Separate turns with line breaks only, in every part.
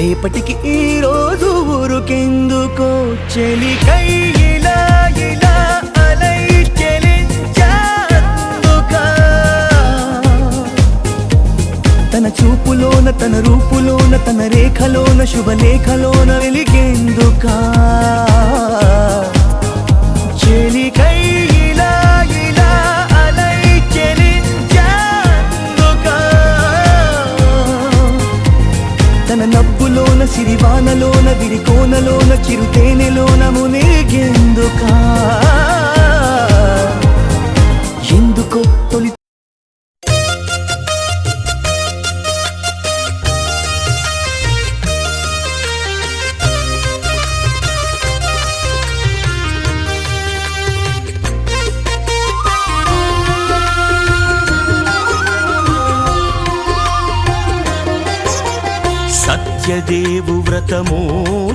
రేపటికి ఈ రోజు ఊరుకెందుకో చెలికై ఇలా ఇలా అలై చెలించాందుకా తన చూపులోన తన రూపులోన తన రేఖలోన శుభలేఖలోన వెలిగేందుకా చెలికై ఇలా ఇలా అలై చెలించాందుకా తన నవ్వులోన సిరివానలోన విరికోనలోన చిరుతేనెలోన మునిగేందుకా ఎందుకో తొలి సత్యదేవు వ్రతము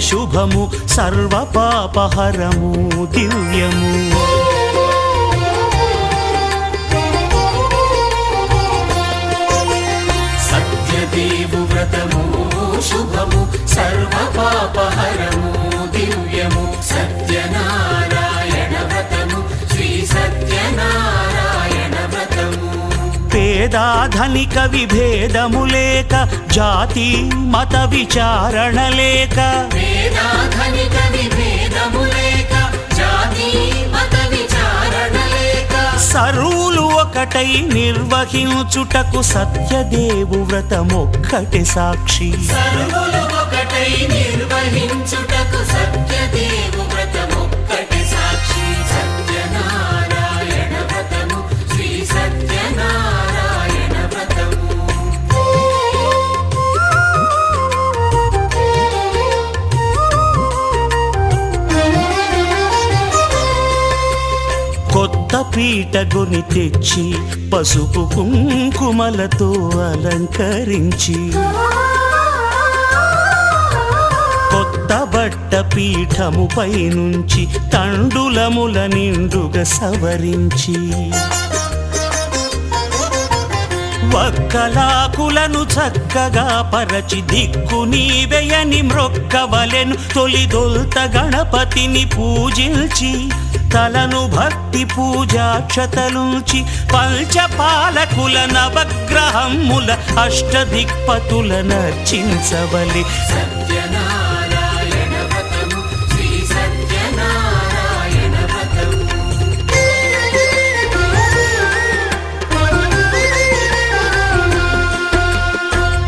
శుభము సర్వపాపహరము దివ్యము
సత్యదేవు వ్రతము శుభము సర్వపాపహరము దివ్యము సత్యనారాయణ వ్రతము శ్రీ సత్యనారాయణ వ్రతము
పేదాధనిక విభేదము లేక జాతి మత విచారణ లేక
పేదాధనిక విభేదము లేక జాతి మత విచారణ లేక
సర్వులు ఒకటై నిర్వహించుటకు సత్యదేవు వ్రతమొక్కటి సాక్షి
సర్వులు ఒకటై నిర్వహించుటకు సత్యదేవు వ్రతమొక్కటి సాక్షి సత్యనారాయణ వ్రతము శ్రీ సత్యనారాయణ వ్రతము
కొత్త పీటగుని తెచ్చి పసుపు కుంకుమలతో అలంకరించి కొత్త బట్ట పీఠముపై నుంచి తండులముల నిండుగా సవరించి వక్కలాకులను చక్కగా పరచి దిక్కు నీవెయని మ్రొక్కవలెను తొలిదొల్త గణపతిని పూజించి తలను భక్తి పూజాక్షతలుంచి పంచపాలకుల నవగ్రహముల అష్టదిక్పతుల నర్చించవలి
సత్యనారాయణ వ్రతము శ్రీ సత్యనారాయణ వ్రతము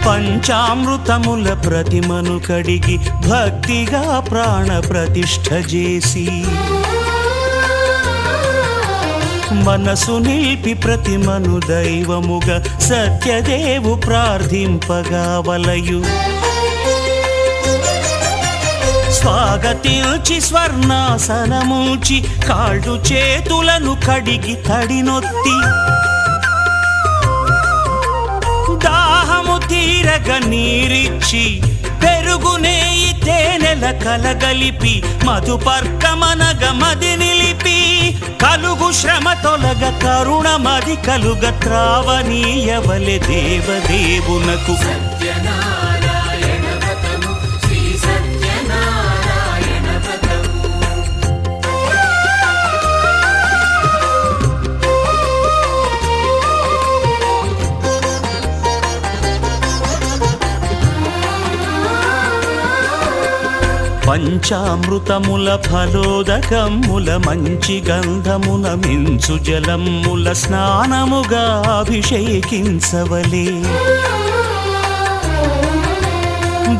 పంచామృతముల ప్రతిమను కడిగి భక్తిగా ప్రాణ ప్రతిష్ఠ చేసి మనసు నిలిపి ప్రతిమను దైవముగా సత్యదేవు ప్రార్థింపగా వలయు స్వాగతించి స్వర్ణాసనముంచి కాళ్ళు చేతులను కడిగి తడినొత్తి దాహము తీరగ నీరిచ్చి పెరుగునేయి తేనెల కలగలిపి మధుపర్కమనగ మది నిలిపి కలుగు శ్రమ తొలగ కరుణమది కలుగ త్రావనీయవలె దేవదేవునకు
సత్యనారాయణ వ్రతము శ్రీ సత్యనారాయణ వ్రతము
పంచామృతముల ఫలోదకముల మంచి గంధమున మించు జలముల స్నానముగా అభిషేకించవలే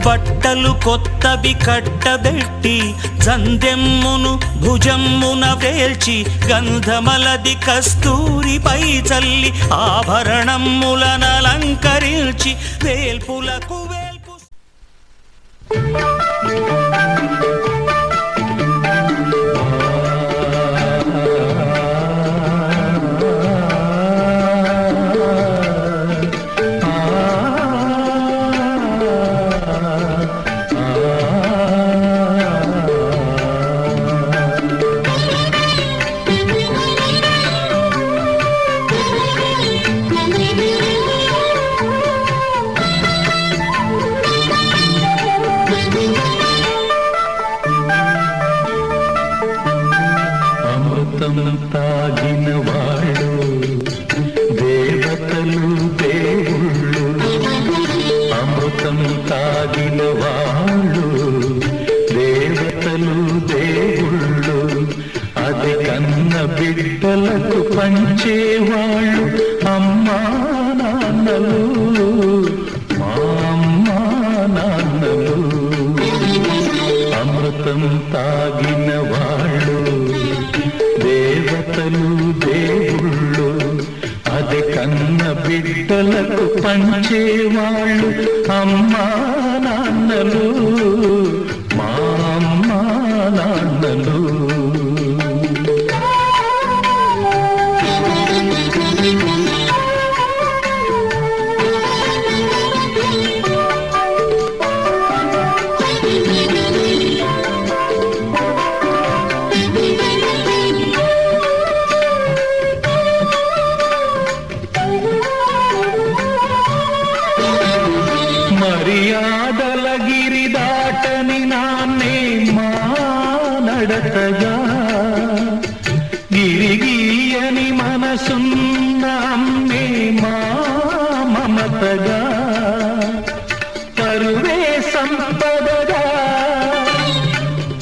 బట్టలు కొత్తవి కట్టబెట్టి జందెమ్మును భుజమ్మున వేల్చి గంధమలది కస్తూరిపై చల్లి ఆభరణములనలంకరించి వేల్పులకు వేల్పు
తాగిన వాళ్ళు దేవతలు దేవుళ్ళు అది కన్న బిడ్డలకు పంచేవాళ్ళు అమ్మా నాన్నలు మా అమ్మా నాన్నలు అమృతం తాగిన వాళ్ళు దేవతలు దేవుళ్ళు అది కన్న బిడ్డలకు పంచేవాళ్ళు అమ్మా నాన్నలు మా అమ్మా నాన్నలు మర్యాదల గిరి దాటని నాన్నే మా నడతగా గిరిగీయని మనసున్న అమ్మే మా మమతగా పరువే సంపదగా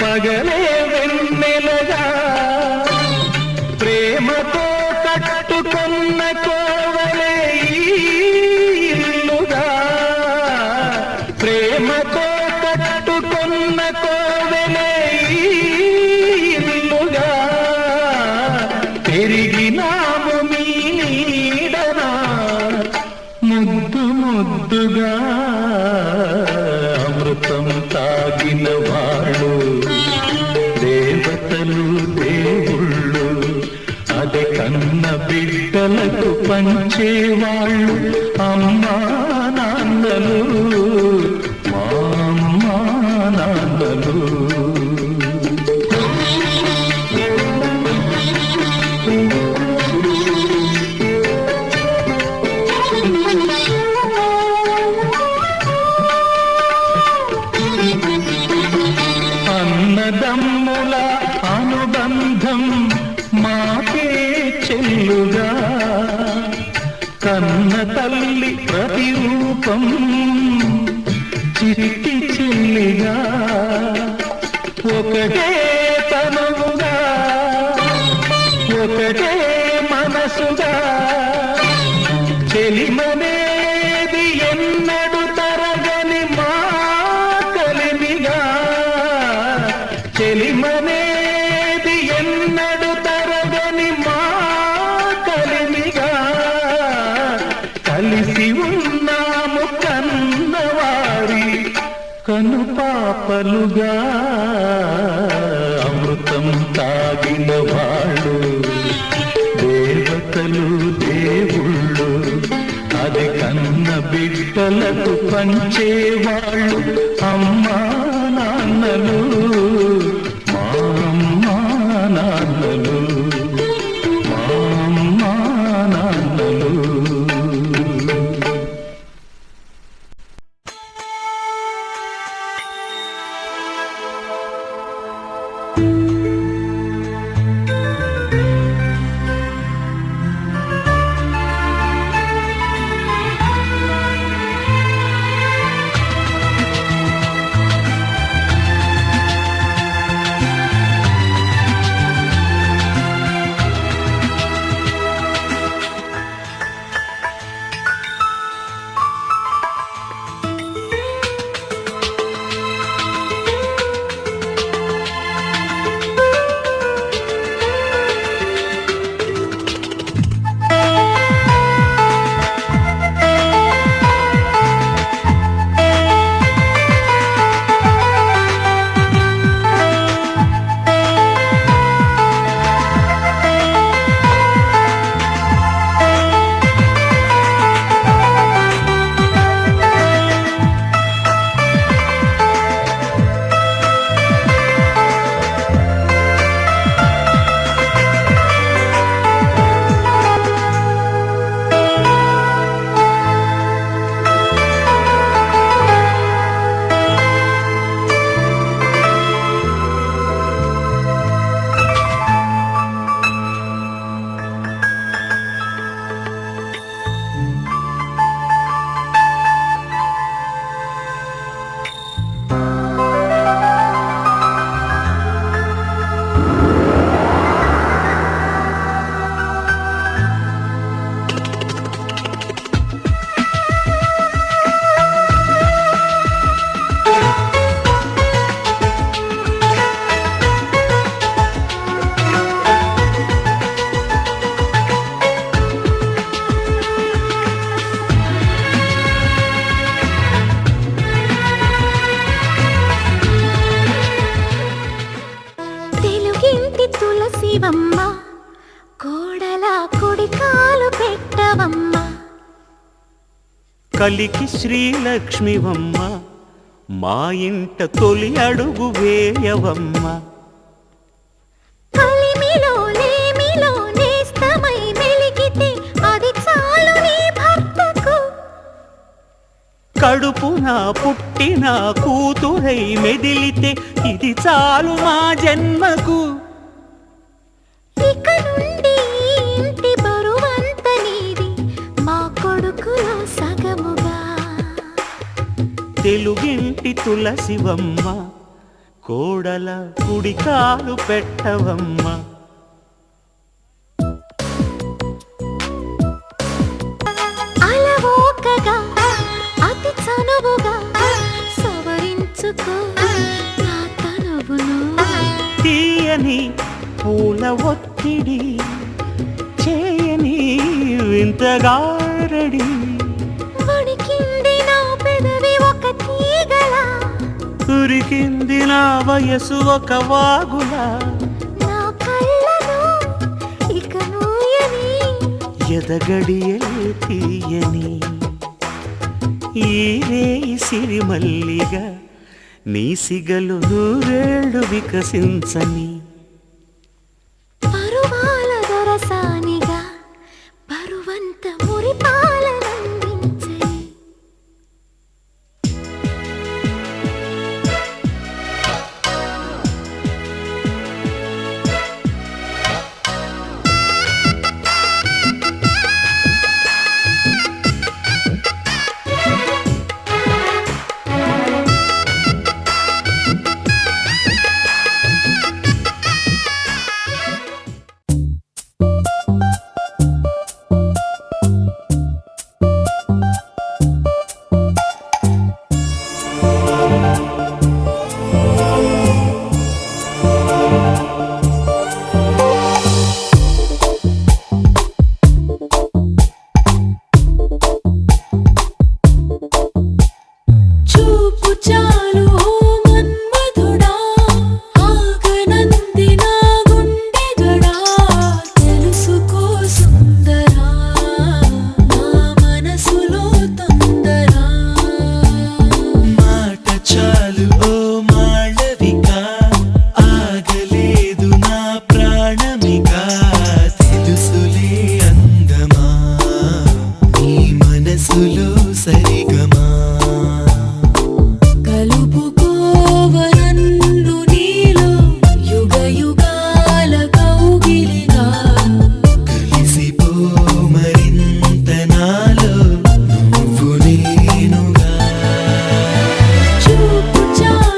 పగలే వెన్నెలగా ప్రేమతో కట్టుకున్న కోవలే ఇల్లుగా ప్రేమతో కట్టుకున్న కోవెలే ఇల్లుగా పెరిగినాము మీ నీడనా ముద్దు ముద్దుగా అమృతం తాగిన వాళ్ళు దేవతలు దేవుళ్ళు అది కన్న బిడ్డలకు పంచేవాళ్ళు అమ్మా నాన్నలు మా అమ్మా నాన్నలు అన్నదమ్ముల అనుబంధం మాకే చెల్లుగా కన్న తల్లి ప్రతిరూపం చిరికి చెల్లిగా ఒకటే తనువుగా ఒకటే మనసుగా చెలిమనేది ఎన్నడు తరగని మా కలిమిగా చెలిమనేది ఎన్నడు తరగని మా కలిమిగా కలిసి ఉన్నాము కన్నవారి కను పాపలుగా అమృతం తాగిన వాళ్ళు దేవతలు దేవుళ్ళు అది కన్న బిడ్డలకు పంచేవాళ్ళు అమ్మా నాన్నలు మా అమ్మా నాన్నలు మా అమ్మా నాన్నలు
కలికి శ్రీలక్ష్మివమ్మ మా ఇంట తొలి అడుగు వేయవమ్మ
కలిమిలో లేమిలో నేస్తమై మెలిగితే అది చాలు నీ భర్తకు
కడుపున పుట్టిన కూతురై మెదిలితే ఇది చాలు మా జన్మకు
ఇక నుండి ఇంటి బరువంత నీది మా కొడుకులో సగముగా
తెలుగింటి తులసివమ్మ కోడల కుడికాలు పెట్టవమ్మ
అలవోకగా అతి చనువుగా సవరించుకో నా తనువును
తీయని పూల ఒత్తిడి చేయని వింతగారడి
వణికింది నా పెదవి ఒక తీగలా
ఉరికింది నా వయసు ఒక వాగులా
నా కళ్ళను ఇక నూయని
ఎదగడియలే తీయని ఈ రేయి సిరిమల్లిగా నీ సిగలు నూరేళ్ళు వికసించని
పరువాల దొరసానిగా పరువంత మురిపాలనందించే చూపు చాలు ఓ మన్మధుడా ఆగనంది నా గుండెగడా తెలుసుకో సుందరా నా మనసులో తొందరా
మాట చాలు ఓ మాళవిక ఆగలేదు నా ప్రాణమిగా తెలుసులే అందమా నీ మనసులో సరిగమా
కలుపుకోవరన్ను నీలో యుగ యుగాల కౌగిలిగా
కలిసిపో మరింత నాలో నువ్వు నేనుగా
చూపు చాలు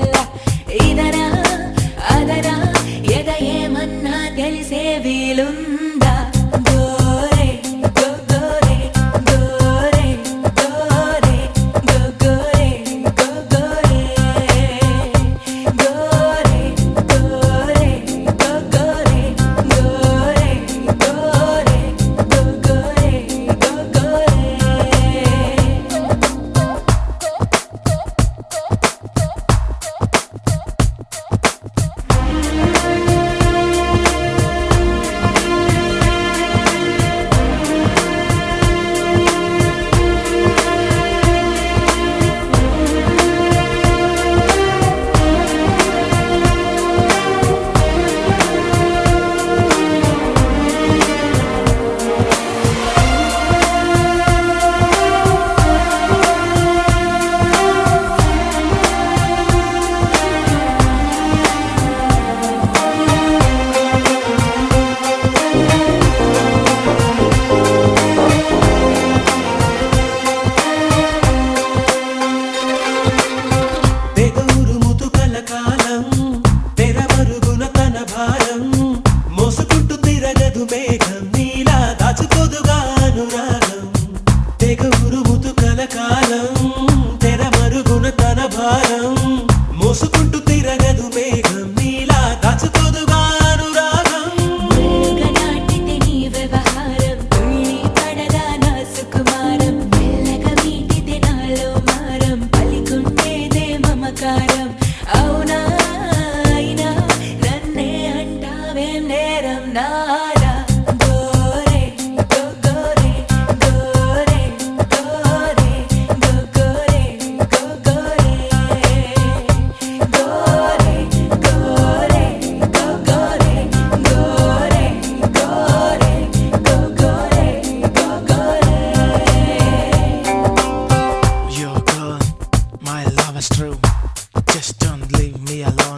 పిల్ల ఇదనా అదనా ఎద ఏమన్నా తెలిసే వీలుందా గోరే గోరే గోరే గోరే గోరే గోరే గోరే గోరే గోరే గోరే గోరే గోరే
తెగూరు ముతుకల కాలం తెరమరుగున తన భారం మోసుకుంటూ తిరగదు మేఘం నీలా దాచుకోదుగా అనురాగం తెగూరు ముతుకల కాలం తెరమరుగున తన భారం మోసుకుంటూ తిరగదు మేఘం నీలా దాచుకోదుగా అనురాగం
ముళ్ళుగా నాటితే నీ వ్యవహారం తుళ్ళి పడదా నా సుకుమారం మెల్లగా మీటితే నాలో మారం పలికుంటేదే మమకారం అవునా అయినా నన్నే అంటావే నేరం నారా గోరే గోరే గోరే గోరే గోరే గోరే గోరే గోరే గోరే గోరే గోరే గోరే
You're good, my love is true. Just don't leave me alone.